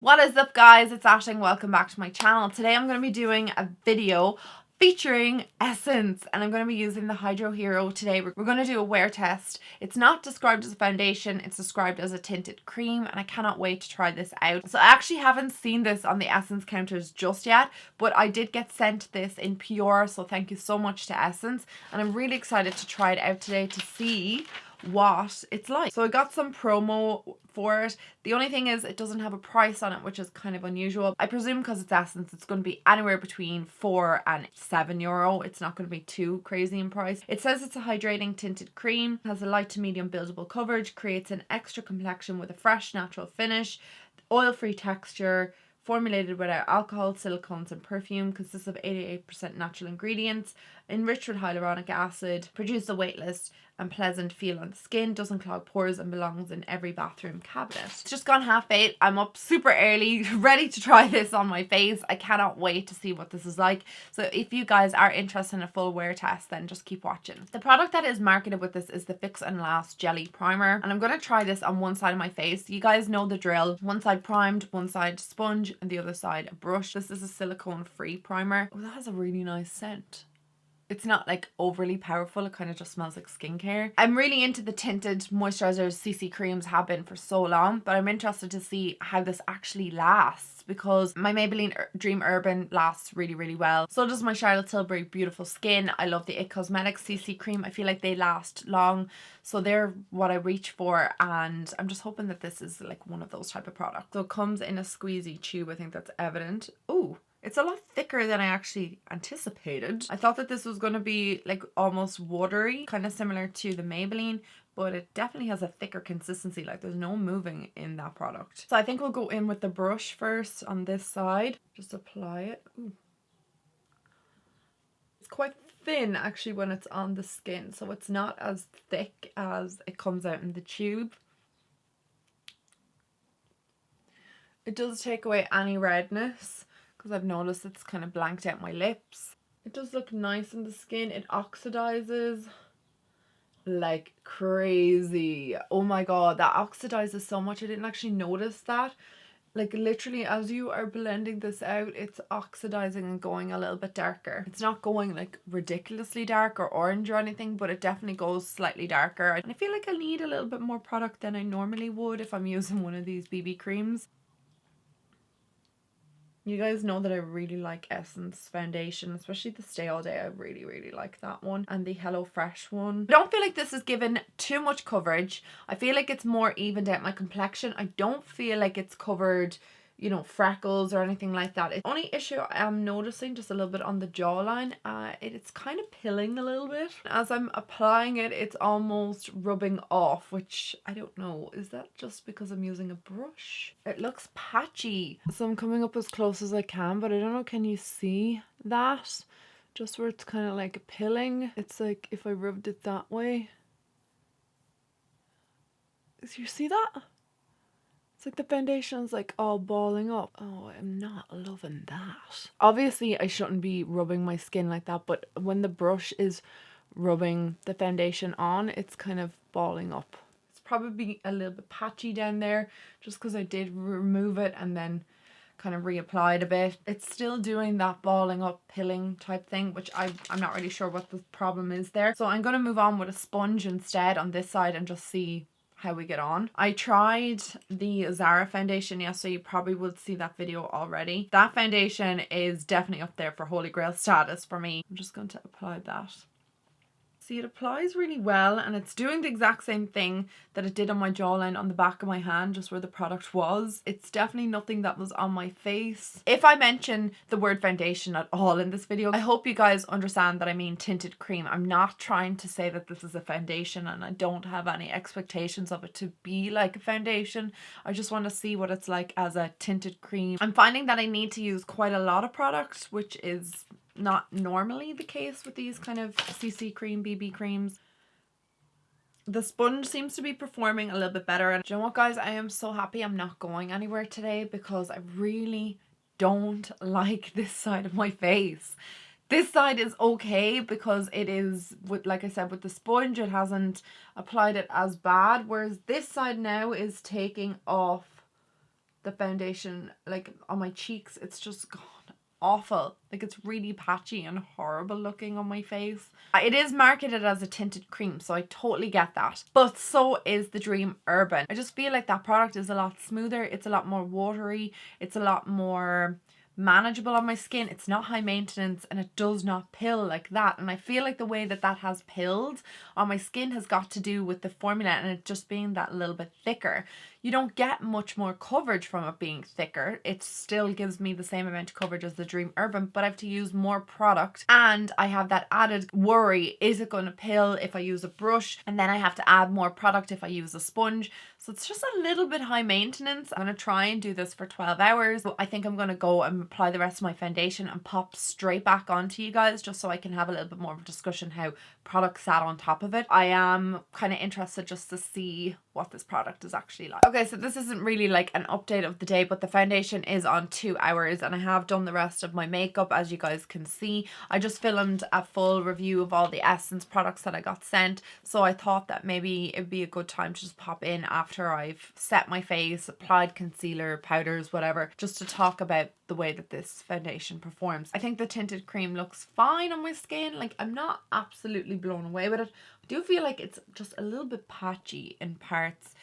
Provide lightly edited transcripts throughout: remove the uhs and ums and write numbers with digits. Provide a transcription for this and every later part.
What is up, guys? It's Ashing. Welcome back to my channel. Today I'm going to be doing a video featuring Essence, and I'm going to be using the Hydro Hero today. We're going to do a wear test. It's not described as a foundation, it's described as a tinted cream, and I cannot wait to try this out. So I actually haven't seen this on the Essence counters just yet, but I did get sent this in PR, so thank you so much to Essence, and I'm really excited to try it out today to see what it's like. So I got some promo for it. The only thing is it doesn't have a price on it, which is kind of unusual. I presume because it's Essence, it's going to be anywhere between €4 and €7. It's not going to be too crazy in price. It says it's a hydrating tinted cream, has a light to medium buildable coverage, creates an extra complexion with a fresh natural finish, oil-free texture, formulated without alcohol, silicones and perfume, consists of 88% natural ingredients, enriched with hyaluronic acid, produce a weightless and pleasant feel on the skin, doesn't clog pores and belongs in every bathroom cabinet. It's just gone 8:30. I'm up super early, ready to try this on my face. I cannot wait to see what this is like. So if you guys are interested in a full wear test, then just keep watching. The product that is marketed with this is the Fix and Last Jelly Primer, and I'm going to try this on one side of my face. You guys know the drill. One side primed, one side sponge, and the other side a brush. This is a silicone free primer. Oh, that has a really nice scent. It's not like overly powerful, it kind of just smells like skincare. I'm really into the tinted moisturizers. CC creams have been for so long, but I'm interested to see how this actually lasts, because my Maybelline Dream Urban lasts really well. So does my Charlotte Tilbury Beautiful Skin. I love the It Cosmetics CC cream. I feel like they last long, so they're what I reach for, and I'm just hoping that this is like one of those type of products. So it comes in a squeezy tube, I think that's evident. Ooh, it's a lot thicker than I actually anticipated. I thought that this was going to be like almost watery, kind of similar to the Maybelline, but it definitely has a thicker consistency. Like there's no moving in that product. So I think we'll go in with the brush first on this side. Just apply it. Ooh. It's quite thin actually when it's on the skin, so it's not as thick as it comes out in the tube. It does take away any redness, because I've noticed it's kind of blanked out my lips. It does look nice in the skin. It oxidizes like crazy. Oh my god, that oxidizes so much. I didn't actually notice that. Like literally as you are blending this out, it's oxidizing and going a little bit darker. It's not going like ridiculously dark or orange or anything, but it definitely goes slightly darker. And I feel like I need a little bit more product than I normally would if I'm using one of these BB creams. You guys know that I really like Essence foundation, especially the Stay All Day. I really like that one, and the Hello Fresh one. I don't feel like this is given too much coverage. I feel like it's more evened out my complexion. I don't feel like it's covered, you know, freckles or anything like that. The only issue I'm noticing just a little bit on the jawline, it's kind of pilling a little bit. As I'm applying it, it's almost rubbing off, which I don't know. Is that just because I'm using a brush? It looks patchy. So I'm coming up as close as I can, but I don't know, can you see that? Just where it's kind of like pilling. It's like if I rubbed it that way. Do you see that? It's like the foundation's like all balling up. Oh, I'm not loving that. Obviously, I shouldn't be rubbing my skin like that, but when the brush is rubbing the foundation on, it's kind of balling up. It's probably a little bit patchy down there just because I did remove it and then kind of reapplied a bit. It's still doing that balling up, pilling type thing, which I'm not really sure what the problem is there. So I'm going to move on with a sponge instead on this side and just see how we get on. I tried the Zara foundation yesterday. You probably would see that video already. That foundation is definitely up there for Holy Grail status for me. I'm just going to apply that. See, it applies really well, and it's doing the exact same thing that it did on my jawline on the back of my hand, just where the product was. It's definitely nothing that was on my face. If I mention the word foundation at all in this video, I hope you guys understand that I mean tinted cream. I'm not trying to say that this is a foundation, and I don't have any expectations of it to be like a foundation. I just want to see what it's like as a tinted cream. I'm finding that I need to use quite a lot of products, which is not normally the case with these kind of CC cream, BB creams. The sponge seems to be performing a little bit better. And do you know what, guys? I am so happy I'm not going anywhere today, because I really don't like this side of my face. This side is okay because it is, with, like I said, with the sponge, it hasn't applied it as bad. Whereas this side now is taking off the foundation like on my cheeks. It's just gone awful. Like, it's really patchy and horrible looking on my face. It is marketed as a tinted cream, so I totally get that, but so is the Dream Urban. I just feel like that product is a lot smoother, it's a lot more watery, it's a lot more manageable on my skin. It's not high maintenance and it does not pill like that, and I feel like the way that that has pilled on my skin has got to do with the formula and it just being that little bit thicker. You don't get much more coverage from it being thicker. It still gives me the same amount of coverage as the Dream Urban, but I have to use more product, and I have that added worry, is it going to pill if I use a brush? And then I have to add more product if I use a sponge. So it's just a little bit high maintenance. I'm going to try and do this for 12 hours. So I think I'm going to go and apply the rest of my foundation and pop straight back onto you guys, just so I can have a little bit more of a discussion how product sat on top of it. I am kind of interested just to see what this product is actually like. Okay, so this isn't really like an update of the day, but the foundation is on 2 hours and I have done the rest of my makeup, as you guys can see. I just filmed a full review of all the Essence products that I got sent, so I thought that maybe it'd be a good time to just pop in after I've set my face, applied concealer, powders, whatever, just to talk about the way that this foundation performs. I think the tinted cream looks fine on my skin. Like, I'm not absolutely blown away with it. I do feel like it's just a little bit patchy in parts,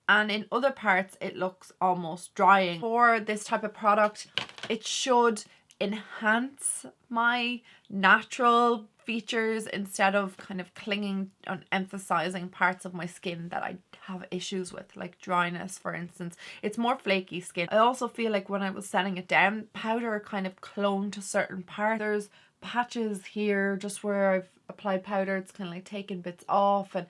and in other parts it looks almost drying. For this type of product, it should enhance my natural features instead of kind of clinging on emphasizing parts of my skin that I have issues with, like dryness, for instance. It's more flaky skin. I also feel like when I was setting it down, powder kind of clung to certain parts. There's patches here just where I've applied powder, it's kind of like taking bits off, and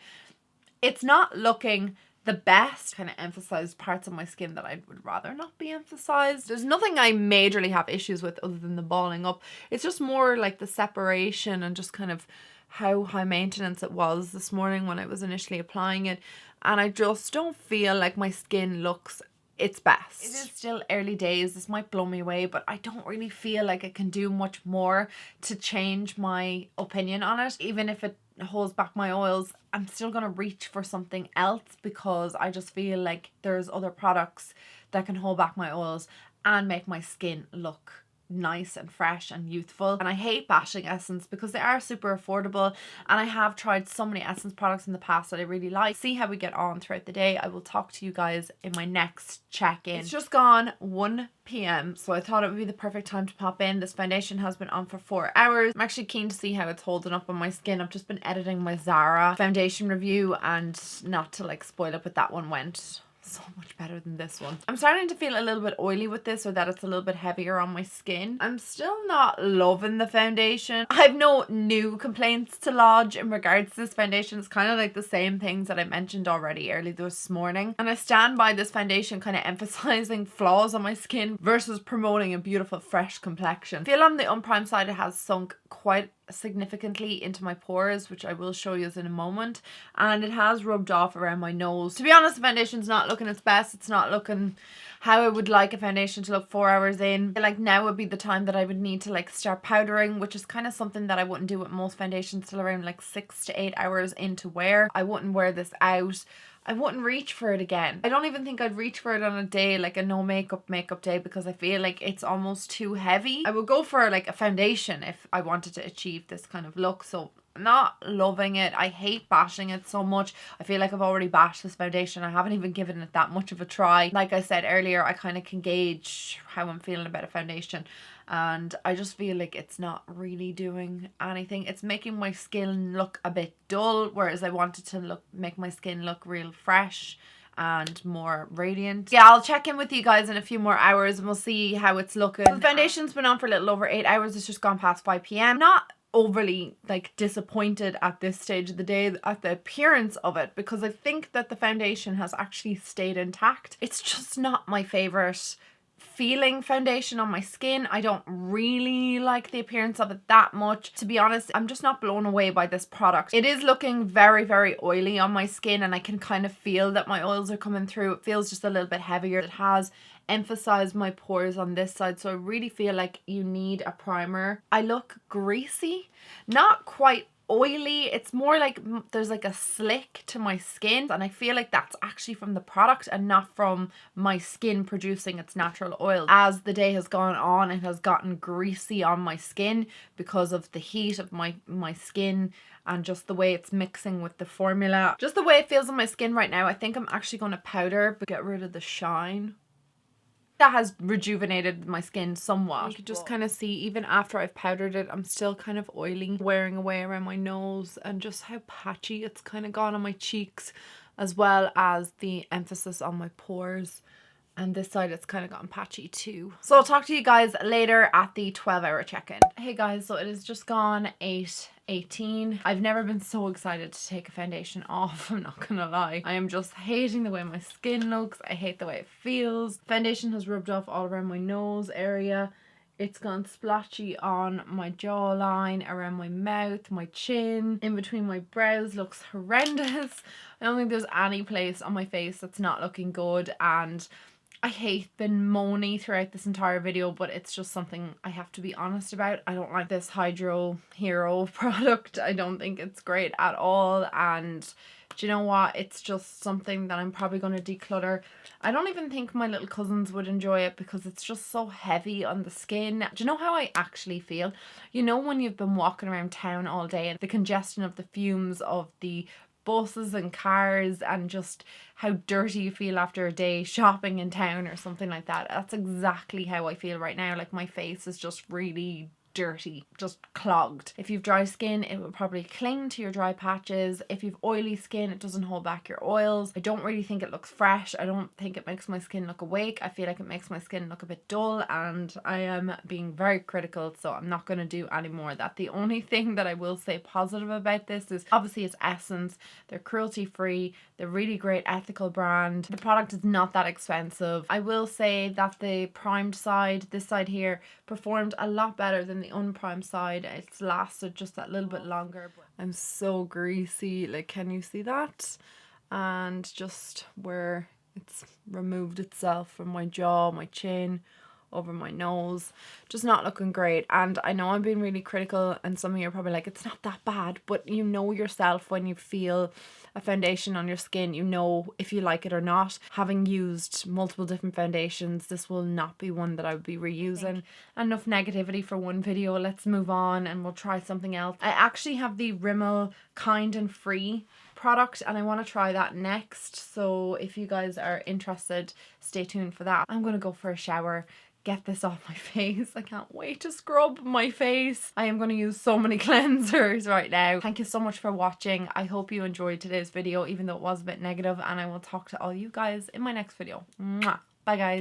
it's not looking the best. Kind of emphasized parts of my skin that I would rather not be emphasized. There's nothing I majorly have issues with other than the balling up. It's just more like the separation and just kind of how high maintenance it was this morning when I was initially applying it, and I just don't feel like my skin looks its best. It is still early days. This might blow me away, but I don't really feel like I can do much more to change my opinion on it. Even if it holds back my oils, I'm still going to reach for something else because I just feel like there's other products that can hold back my oils and make my skin look nice and fresh and youthful. And I hate bashing Essence because they are super affordable, and I have tried so many Essence products in the past that I really like. See how we get on throughout the day. I will talk to you guys in my next check-in. It's just gone 1 p.m, so I thought it would be the perfect time to pop in. This foundation has been on for 4 hours. I'm actually keen to see how it's holding up on my skin. I've just been editing my Zara Foundation review, and not to like spoil it, but that one went so much better than this one. I'm starting to feel a little bit oily with this, or that it's a little bit heavier on my skin. I'm still not loving the foundation. I have no new complaints to lodge in regards to this foundation. It's kind of like the same things that I mentioned already early this morning, and I stand by this foundation kind of emphasizing flaws on my skin versus promoting a beautiful fresh complexion. I feel on the unprimed side it has sunk quite significantly into my pores, which I will show you in a moment, and it has rubbed off around my nose. To be honest, the foundation's not looking its best. It's not looking how I would like a foundation to look 4 hours in. Like, now would be the time that I would need to like start powdering, which is kind of something that I wouldn't do with most foundations till around like 6 to 8 hours into wear. I wouldn't wear this out. I wouldn't reach for it again. I don't even think I'd reach for it on a day like a no makeup day, because I feel like it's almost too heavy. I would go for like a foundation if I wanted to achieve this kind of look. So I'm not loving it. I hate bashing it so much. I feel like I've already bashed this foundation. I haven't even given it that much of a try. Like I said earlier, I kind of can gauge how I'm feeling about a foundation, and I just feel like it's not really doing anything. It's making my skin look a bit dull, whereas I wanted to make my skin look real fresh and more radiant. Yeah, I'll check in with you guys in a few more hours and we'll see how it's looking. So the foundation's been on for a little over 8 hours. It's just gone past 5 p.m. Not overly like disappointed at this stage of the day at the appearance of it, because I think that the foundation has actually stayed intact. It's just not my favorite feeling foundation on my skin. I don't really like the appearance of it that much. To be honest, I'm just not blown away by this product. It is looking very, very oily on my skin, and I can kind of feel that my oils are coming through. It feels just a little bit heavier. It has emphasized my pores on this side, so I really feel like you need a primer. I look greasy, not quite oily. It's more like there's like a slick to my skin, and I feel like that's actually from the product and not from my skin producing its natural oil. As the day has gone on, it has gotten greasy on my skin because of the heat of my skin and just the way it's mixing with the formula. Just the way it feels on my skin right now. I think I'm actually going to powder but get rid of the shine. That has rejuvenated my skin somewhat. You can just kind of see, even after I've powdered it, I'm still kind of oily, wearing away around my nose, and just how patchy it's kind of gone on my cheeks, as well as the emphasis on my pores. And this side it's kind of gotten patchy too. So I'll talk to you guys later at the 12-hour check-in. Hey guys, so it has just gone 8:18. I've never been so excited to take a foundation off, I'm not gonna lie. I am just hating the way my skin looks. I hate the way it feels. Foundation has rubbed off all around my nose area. It's gone splotchy on my jawline, around my mouth, my chin, in between my brows. Looks horrendous. I don't think there's any place on my face that's not looking good, and I hate being moany throughout this entire video, but it's just something I have to be honest about. I don't like this Hydro Hero product. I don't think it's great at all, and do you know what? It's just something that I'm probably going to declutter. I don't even think my little cousins would enjoy it because it's just so heavy on the skin. Do you know how I actually feel? You know when you've been walking around town all day and the congestion of the fumes of the buses and cars and just how dirty you feel after a day shopping in town or something like that. That's exactly how I feel right now. Like my face is just really dirty, just clogged. If you've dry skin, it will probably cling to your dry patches. If you've oily skin, it doesn't hold back your oils. I don't really think it looks fresh. I don't think it makes my skin look awake. I feel like it makes my skin look a bit dull, and I am being very critical, so I'm not going to do any more of that. The only thing that I will say positive about this is obviously it's Essence. They're cruelty free. They're really great ethical brand. The product is not that expensive. I will say that the primed side, this side here, performed a lot better than the unprimed side. It's lasted just that little bit longer. I'm so greasy, like, can you see that? And just where it's removed itself from my jaw, my chin, over my nose, just not looking great. And I know I'm being really critical, and some of you are probably like, it's not that bad, but you know yourself when you feel a foundation on your skin, you know if you like it or not. Having used multiple different foundations, this will not be one that I would be reusing. Enough negativity for one video. Let's move on and we'll try something else. I actually have the Rimmel Kind and Free product, and I want to try that next, so if you guys are interested, stay tuned for that. I'm gonna go for a shower, get this off my face. I can't wait to scrub my face. I am going to use so many cleansers right now. Thank you so much for watching. I hope you enjoyed today's video, even though it was a bit negative, and I will talk to all you guys in my next video. Mwah. Bye guys.